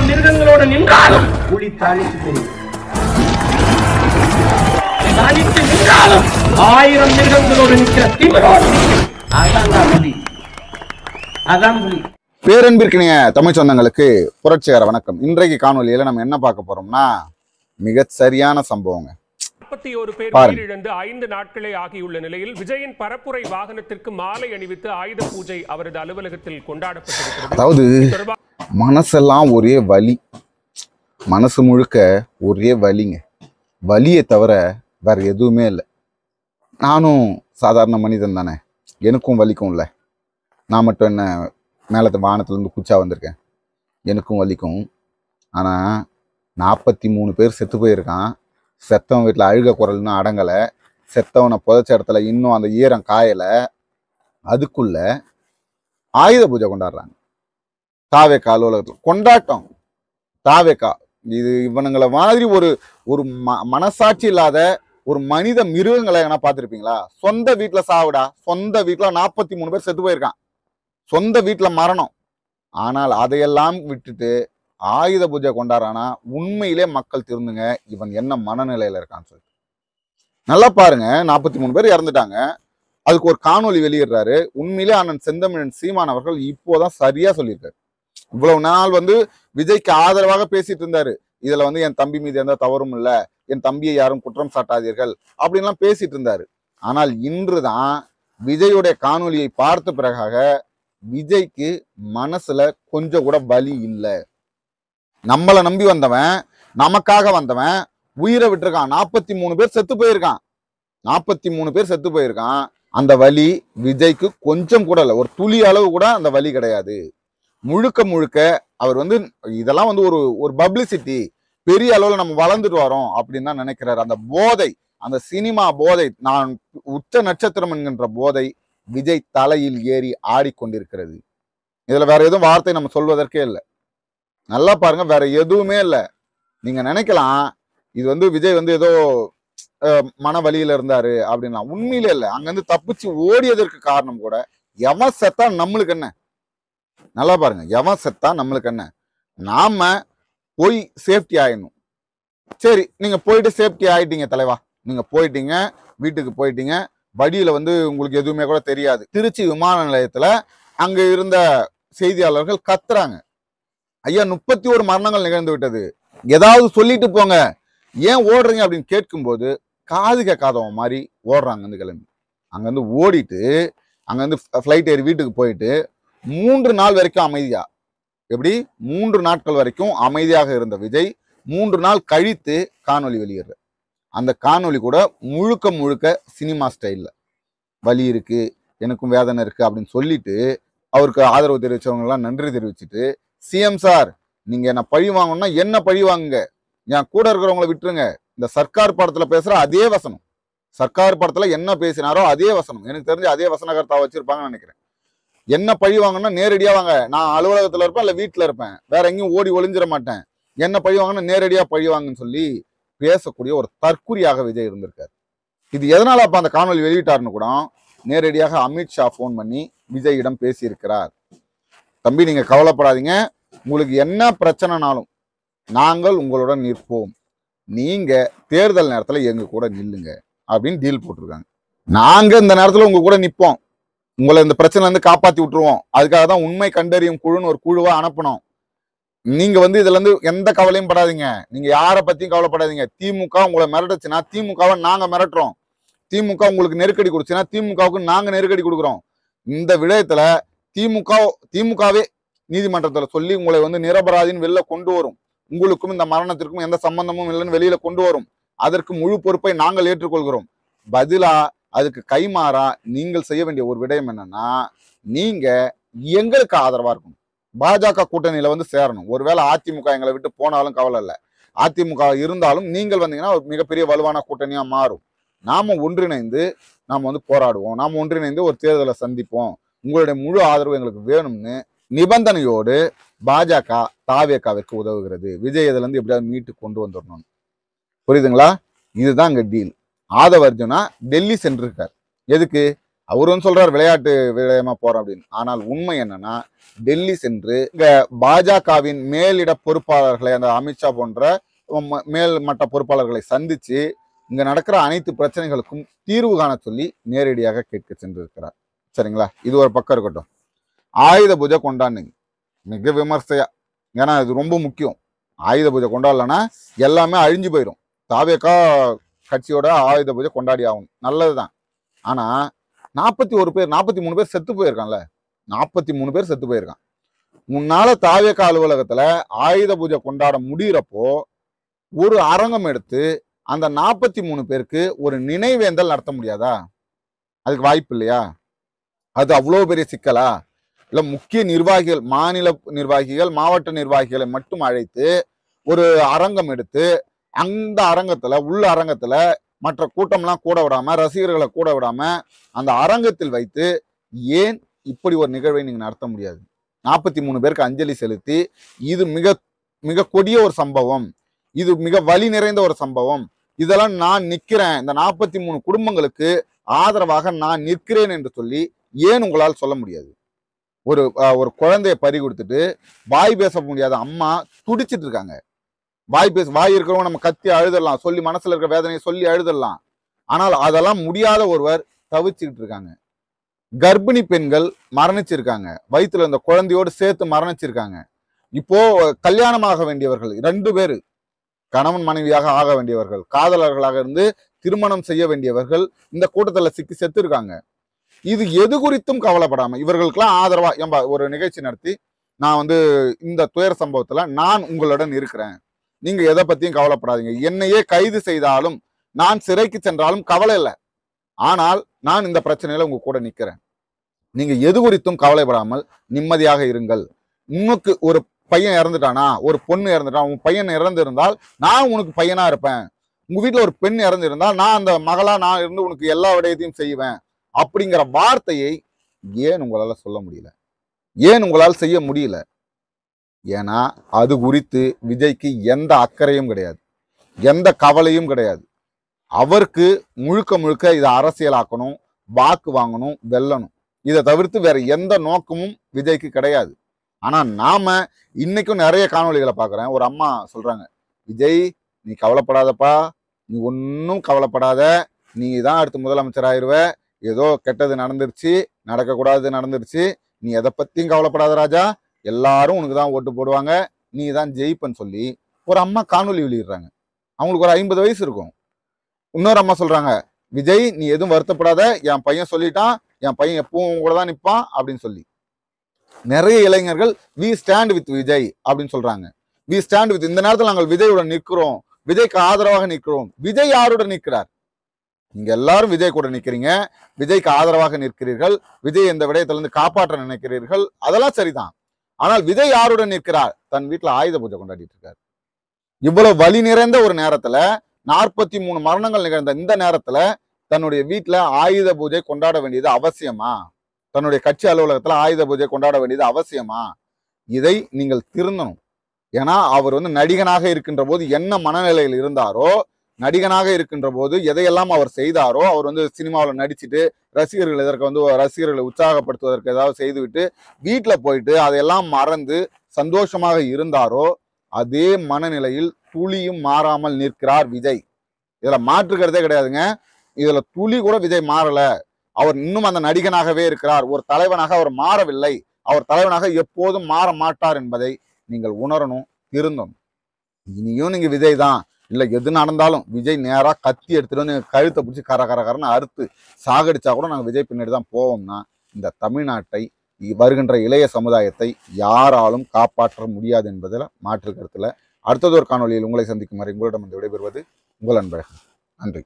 1000 மிருகங்களோடு நின்றாலும் புலி தாளித்து தெரியும். தாளித்து நின்றாலும் 1000 மிருகங்களோடு நிற்கிற திமிரோடு அதான் புலி. அதான் புலி. பேரன்பிற்கினிய தமிழ் சொந்தங்களுக்கு புரட்சிகர வணக்கம். இன்றைக்கு காணொலியில நம்ம என்ன பார்க்க போறோம்னா மிக சரியான சம்பவங்க. 41 பேர் உயிரிழந்து 5 நாட்களே ஆகியுள்ள நிலையில் விஜயின் பரப்புரை வாகனத்திற்கு மாலை அணிவித்து ஆயுத பூஜை அவரது அலுவலகத்தில் கொண்டாடப்பட்டிருக்கிறது. அதாவது மனசெல்லாம் ஒரே வலி, மனசு முழுக்க ஒரே வலிங்க. வலியை தவிர வேற எதுவுமே இல்லை. நானும் சாதாரண மனிதன் தானே, எனக்கும் வலிக்கும் இல்லை. நான் மட்டும் என்ன மேலத்து வானத்துலேருந்து குச்சா வந்திருக்கேன், எனக்கும் வலிக்கும். ஆனால் 43 பேர் செத்து போயிருக்கான். செத்தவன் வீட்டில் அழுக குரல்னு அடங்கலை. செத்தவனை புதைச்ச இடத்துல இன்னும் அந்த ஈரம் காயலை. அதுக்குள்ள ஆயுத பூஜை கொண்டாடுறாங்க. தாவேக்கா அலுவலகத்தில் கொண்டாட்டம். தாவேக்கா இது இவனுங்களை மாதிரி ஒரு மனசாட்சி இல்லாத ஒரு மனித மிருகங்களை எங்கன்னா பார்த்துருப்பீங்களா? சொந்த வீட்டில் சாவுடா, சொந்த வீட்டில் 43 பேர் செத்து போயிருக்கான், சொந்த வீட்டில் மரணம். ஆனால் அதையெல்லாம் விட்டுட்டு ஆயுத பூஜை கொண்டாடுறானா உண்மையிலே மக்கள் திருந்துங்க, இவன் என்ன மனநிலையில இருக்கான்னு சொல்லி. நல்லா பாருங்க, 43 பேர் இறந்துட்டாங்க. அதுக்கு ஒரு காணொலி வெளியிடுறாரு. உண்மையிலே அண்ணன் செந்தமிழன் சீமான் அவர்கள் இப்போதான் சரியா சொல்லியிருக்காரு. இவ்வளவு நாள் விஜய்க்கு ஆதரவாக பேசிட்டு இருந்தாரு. இதுல என் தம்பி மீது எந்த தவறும் இல்லை, என் தம்பியை யாரும் குற்றம் சாட்டாதீர்கள் அப்படின்லாம் பேசிட்டு இருந்தாரு. ஆனால் இன்றுதான் விஜயுடைய காணொலியை பார்த்த பிறகாக விஜய்க்கு மனசுல கொஞ்சம் கூட வலி இல்லை. நம்மளை நம்பி வந்தவன், நமக்காக வந்தவன் உயிரை விட்டுருக்கான். 43 பேர் செத்து போயிருக்கான். 43 பேர் செத்து போயிருக்கான். அந்த வலி விஜய்க்கு கொஞ்சம் கூட இல்லை, ஒரு துளி அளவு கூட அந்த வலி கிடையாது. முழுக்க முழுக்க அவர் இதெல்லாம் ஒரு பப்ளிசிட்டி, பெரிய அளவில் நம்ம வளர்ந்துட்டு வரோம் அப்படின்னு தான் நினைக்கிறாரு. அந்த போதை, அந்த சினிமா போதை, நான் உச்ச நட்சத்திரம் என்கின்ற போதை விஜய் தலையில் ஏறி ஆடிக்கொண்டிருக்கிறது. இதுல வேற எதுவும் வார்த்தை நம்ம சொல்வதற்கே இல்லை. நல்லா பாருங்க, வேற எதுவுமே இல்லை. நீங்க நினைக்கலாம் இது விஜய் ஏதோ மன வலியில இருந்தாரு அப்படின்னா, உண்மையிலே இல்லை. அங்கிருந்து தப்பிச்சு ஓடியதற்கு காரணம் கூட எவன் செத்தா நம்மளுக்கு என்ன. நல்லா பாருங்க, எவன் செத்தா நம்மளுக்கு என்ன, நாம போய் சேஃப்டி ஆயிடணும். சரி, நீங்க போயிட்டு சேஃப்டி ஆயிட்டீங்க தலைவா, நீங்க போயிட்டீங்க, வீட்டுக்கு போயிட்டீங்க, வழியில உங்களுக்கு எதுவுமே கூட தெரியாது. திருச்சி விமான நிலையத்துல அங்க இருந்த செய்தியாளர்கள் கத்துறாங்க, ஐயா 31 மரணங்கள் நிகழ்ந்து விட்டது, ஏதாவது சொல்லிட்டு போங்க, ஏன் ஓடுறீங்க அப்படின்னு கேட்கும்போது காது கேட்காதவன் மாதிரி ஓடுறாங்க. கிளம்பி அங்கிருந்து ஓடிட்டு அங்கிருந்து ஃப்ளைட் ஏறி வீட்டுக்கு போயிட்டு 3 நாள் வரைக்கும் அமைதியா, எப்படி 3 நாட்கள் வரைக்கும் அமைதியாக இருந்த விஜய் 3 நாள் கழித்து காணொலி வெளியிடுற. அந்த காணொலி கூட முழுக்க முழுக்க சினிமா ஸ்டைல்ல, வலி இருக்கு, எனக்கும் வேதனை இருக்கு அப்படின்னு சொல்லிட்டு அவருக்கு ஆதரவு தெரிவிச்சவங்க எல்லாம் நன்றி தெரிவிச்சுட்டு, சிஎம் சார் நீங்க என்ன பழி வாங்கணும்னா என்ன பழி வாங்குங்க, என் கூட இருக்கிறவங்களை விட்டுருங்க. இந்த சர்க்கார் படத்துல பேசுற அதே வசனம், சர்க்கார் படத்துல என்ன பேசினாரோ அதே வசனம், எனக்கு தெரிஞ்சு அதே வசனகர்த்தா வச்சிருப்பாங்கன்னு நினைக்கிறேன். என்ன பழி வாங்கணும்னா நேரடியா வாங்க, நான் அலுவலகத்துல இருப்பேன் இல்ல வீட்டுல இருப்பேன், வேற எங்கேயும் ஓடி ஒளிஞ்சிட மாட்டேன், என்ன பழி வாங்கணும்னா நேரடியா பழி வாங்கன்னு சொல்லி பேசக்கூடிய ஒரு தற்குறியாக விஜய் இருந்திருக்காரு. இது எதனால அப்ப அந்த காணொலி வெளியிட்டாருன்னு கூட நேரடியாக அமித்ஷா போன் பண்ணி விஜயிடம் பேசியிருக்கிறார். தம்பி நீங்க கவலைப்படாதீங்க, உங்களுக்கு என்ன பிரச்சனைனாலும் நாங்கள் உங்களுடன் நிற்போம், நீங்க தேர்தல் நேரத்துல எங்க கூட நில்லுங்க அப்படின்னு டீல் போட்டிருக்காங்க. நாங்க இந்த நேரத்துல உங்க கூட நிற்போம், உங்களை இந்த பிரச்சனை காப்பாத்தி விட்டுருவோம், அதுக்காக தான் உண்மை கண்டறியும் குழுன்னு ஒரு குழுவா அனுப்பணும். நீங்க இதுல எந்த கவலையும் படாதீங்க, நீங்க யாரை பத்தியும் கவலைப்படாதீங்க. திமுக உங்களை மிரட்டுச்சுன்னா திமுகவை நாங்க மிரட்டுறோம், திமுக உங்களுக்கு நெருக்கடி கொடுச்சுன்னா திமுகவுக்கு நாங்க நெருக்கடி கொடுக்குறோம். இந்த விடயத்துல திமுகவே நீதிமன்றத்துல சொல்லி உங்களை நிரபராதின்னு வெளில கொண்டு வரும், உங்களுக்கும் இந்த மரணத்திற்கும் எந்த சம்பந்தமும் இல்லைன்னு வெளியில கொண்டு வரும். அதற்கு முழு பொறுப்பை நாங்கள் ஏற்றுக்கொள்கிறோம். பதிலா அதுக்கு கைமாறா நீங்கள் செய்ய வேண்டிய ஒரு விடயம் என்னன்னா, நீங்க எங்களுக்கு ஆதரவா இருக்கணும், பாஜக கூட்டணியில சேரணும். ஒருவேளை அதிமுக எங்களை விட்டு போனாலும் கவலை இல்லை, அதிமுக இருந்தாலும் நீங்கள் வந்தீங்கன்னா ஒரு மிகப்பெரிய வலுவான கூட்டணியா மாறும். நாம ஒன்றிணைந்து நாம போராடுவோம், நாம ஒன்றிணைந்து ஒரு தேர்தலை சந்திப்போம், உங்களுடைய முழு ஆதரவு எங்களுக்கு வேணும்னு நிபந்தனையோடு பாஜக தாவேக்காவிற்கு உதவுகிறது. விஜய் இதுல இருந்து எப்படியாவது மீட்டு கொண்டு வந்துடணும். புரியுதுங்களா? இதுதான் இங்க டீல். ஆதவ அர்ஜுனா டெல்லி சென்றிருக்கார். எதுக்கு? அவரும் சொல்றார் விளையாட்டு விளையமா போறோம் அப்படின்னு. ஆனால் உண்மை என்னன்னா, டெல்லி சென்று இங்க பாஜகவின் மேலிட பொறுப்பாளர்களை, அந்த அமித்ஷா போன்ற மேல் மட்ட பொறுப்பாளர்களை சந்திச்சு இங்க நடக்கிற அனைத்து பிரச்சனைகளுக்கும் தீர்வு காண சொல்லி நேரடியாக கேட்க சென்றிருக்கிறார். சரிங்களா? இது ஒரு பக்கம் இருக்கட்டும். ஆயுத பூஜை கொண்டாடுங்க மிக விமர்சையா, ஏன்னா இது ரொம்ப முக்கியம். ஆயுத பூஜை கொண்டாடலன்னா எல்லாமே அழிஞ்சு போயிடும். தாவேகா கட்சியோட ஆயுத பூஜை கொண்டாடி ஆகணும், நல்லதுதான். ஆனா 43 பேர் செத்து போயிருக்கான்ல, 43 பேர் செத்து போயிருக்கான். முன்னால தாவேகா அலுவலகத்துல ஆயுத பூஜை கொண்டாட முடிகிறப்போ ஒரு அரங்கம் எடுத்து அந்த 43 பேருக்கு ஒரு நினைவேந்தல் நடத்த முடியாதா? அதுக்கு வாய்ப்பு இல்லையா? அது அவ்வளோ பெரிய சிக்கலா? இல்ல முக்கிய நிர்வாகிகள், மாநில நிர்வாகிகள், மாவட்ட நிர்வாகிகளை மட்டும் அழைத்து ஒரு அரங்கம் எடுத்து அந்த அரங்கத்துல, உள்ள அரங்கத்துல மற்ற கூட்டம்லாம் கூட விடாம, ரசிகர்களை கூட விடாம அந்த அரங்கத்தில் வைத்து ஏன் இப்படி ஒரு நிகழ்வை நீங்க நடத்த முடியாது? 43 பேருக்கு அஞ்சலி செலுத்தி, இது மிக மிக கொடிய ஒரு சம்பவம், இது மிக வலி நிறைந்த ஒரு சம்பவம், இதெல்லாம் நான் நிற்கிறேன், இந்த 43 குடும்பங்களுக்கு ஆதரவாக நான் நிற்கிறேன் என்று சொல்லி ஏன் உங்களால் சொல்ல முடியாது? ஒரு குழந்தைய பறி கொடுத்துட்டு வாய் பேச முடியாத அம்மா துடிச்சிட்டு இருக்காங்க. வாய் இருக்கிறவங்க நம்ம கத்தி அழுதலாம், சொல்லி மனசுல இருக்கிற வேதனையை சொல்லி அழுதலாம். ஆனால் அதெல்லாம் முடியாத ஒருவர் தவிச்சுக்கிட்டு இருக்காங்க. கர்ப்பிணி பெண்கள் மரணிச்சிருக்காங்க, வயிற்றுல இந்த குழந்தையோடு சேர்த்து மரணிச்சிருக்காங்க. இப்போ கல்யாணமாக வேண்டியவர்கள் 2 பேரு, கணவன் மனைவியாக ஆக வேண்டியவர்கள், காதலர்களாக இருந்து திருமணம் செய்ய வேண்டியவர்கள் இந்த கூட்டத்துல சிக்கி செத்து இருக்காங்க. இது எது குறித்தும் கவலைப்படாம இவர்களுக்கெல்லாம் ஆதரவா ஏன்பா ஒரு நிகழ்ச்சி நடத்தி, நான் இந்த துயர சம்பவத்துல நான் உங்களுடன் இருக்கிறேன், நீங்க எதை பத்தியும் கவலைப்படாதீங்க, என்னையே கைது செய்தாலும் நான் சிறைக்கு சென்றாலும் கவலை இல்லை, ஆனால் நான் இந்த பிரச்சனையில உங்க கூட நிக்கிறேன், நீங்க எது குறித்தும் கவலைப்படாமல் நிம்மதியாக இருங்கள். உனக்கு ஒரு பையன் இறந்துட்டானா, ஒரு பொண்ணு இறந்துட்டான், உன் பையன் இறந்திருந்தால் நான் உனக்கு பையனா இருப்பேன், உங்க வீட்டுல ஒரு பெண் இறந்திருந்தால் நான் அந்த மகளா நான் இருந்து உனக்கு எல்லா விடயத்தையும் செய்வேன் அப்படிங்கிற வார்த்தையை ஏன் உங்களால சொல்ல முடியல? ஏன் உங்களால் செய்ய முடியல? ஏன்னா அது குறித்து விஜய்க்கு எந்த அக்கறையும் கிடையாது, எந்த கவலையும் கிடையாது. அவருக்கு முழுக்க முழுக்க இதை அரசியலாக்கணும், வாக்கு வாங்கணும், வெல்லணும். இதை தவிர்த்து வேற எந்த நோக்கமும் விஜய்க்கு கிடையாது. ஆனா நாம இன்னைக்கும் நிறைய காணொலிகளை பார்க்குறேன். ஒரு அம்மா சொல்றாங்க, விஜய் நீ கவலைப்படாதப்பா, நீ ஒன்றும் கவலைப்படாத, நீ தான் அடுத்து முதலமைச்சர் ஆயிடுவ, ஏதோ கெட்டது நடந்துருச்சு, நடக்கக்கூடாது நடந்துருச்சு, நீ எதை பத்தியும் கவலைப்படாத ராஜா, எல்லாரும் உனக்கு தான் ஓட்டு போடுவாங்க, நீ தான் ஜெயிப்பன்னு சொல்லி ஒரு அம்மா காணொலி வெளியிடுறாங்க. அவங்களுக்கு ஒரு 50 வயசு இருக்கும். இன்னொரு அம்மா சொல்றாங்க, விஜய் நீ எதுவும் வருத்தப்படாத, என் பையன் சொல்லிட்டான், என் பையன் எப்பவும் கூட தான் நிற்பான் அப்படின்னு சொல்லி. நிறைய இளைஞர்கள் வி ஸ்டாண்ட் வித் விஜய் அப்படின்னு சொல்றாங்க. வி ஸ்டாண்ட் வித், இந்த நேரத்தில் நாங்கள் விஜயுடன் நிற்கிறோம், விஜய்க்கு ஆதரவாக நிற்கிறோம். விஜய் யாருடன் நிற்கிறார்? நீங்க எல்லாரும் விஜய் கூட நிற்கிறீங்க, விஜய்க்கு ஆதரவாக நிற்கிறீர்கள், விஜய் இந்த விடயத்திலிருந்து காப்பாற்ற நினைக்கிறீர்கள், அதெல்லாம் சரிதான். ஆனால் விஜய் யாருடன் நிற்கிறார்? தன் வீட்டுல ஆயுத பூஜை கொண்டாடிட்டு இருக்காரு. இவ்வளவு வலி நிறைந்த ஒரு நேரத்துல, 43 மரணங்கள் நிகழ்ந்த இந்த நேரத்துல தன்னுடைய வீட்டுல ஆயுத பூஜை கொண்டாட வேண்டியது அவசியமா? தன்னுடைய கட்சி அலுவலகத்துல ஆயுத பூஜை கொண்டாட வேண்டியது அவசியமா? இதை நீங்கள் திருந்தணும். ஏன்னா அவர் நடிகனாக இருக்கின்ற போது என்ன மனநிலையில் இருந்தாரோ, நடிகனாக இருக்கின்ற போது எதையெல்லாம் அவர் செய்தாரோ, அவர் சினிமாவில் நடிச்சுட்டு ரசிகர்கள் இதற்கு ரசிகர்களை உற்சாகப்படுத்துவதற்கு ஏதாவது செய்துவிட்டு வீட்டுல போயிட்டு அதையெல்லாம் மறந்து சந்தோஷமாக இருந்தாரோ, அதே மனநிலையில் துளியும் மாறாமல் நிற்கிறார் விஜய். இதுல மாற்றுக்கிறதே கிடையாதுங்க. இதுல துளி கூட விஜய் மாறல. அவர் இன்னும் அந்த நடிகனாகவே இருக்கிறார். ஒரு தலைவனாக அவர் மாறவில்லை. அவர் தலைவனாக எப்போதும் மாற மாட்டார் என்பதை நீங்கள் உணரணும், திருந்தணும். இனியும் நீங்க விஜய் தான் இல்ல, எது நடந்தாலும் விஜய் நேரா கத்தி எடுத்துட்டு கழுத்தை பிடிச்சி கரன்னு அறுத்து சாகடிச்சா கூட நாங்கள் விஜய் பின்னாடி தான் போவோம்னா, இந்த தமிழ்நாட்டை, வருகின்ற இளைய சமுதாயத்தை யாராலும் காப்பாற்ற முடியாது என்பதில் மாற்று கருத்துல அடுத்தது ஒரு காணொலியில் உங்களை சந்திக்கும் வரை உங்களிடம் விடைபெறுவது உங்கள் அன்பழகன். நன்றி.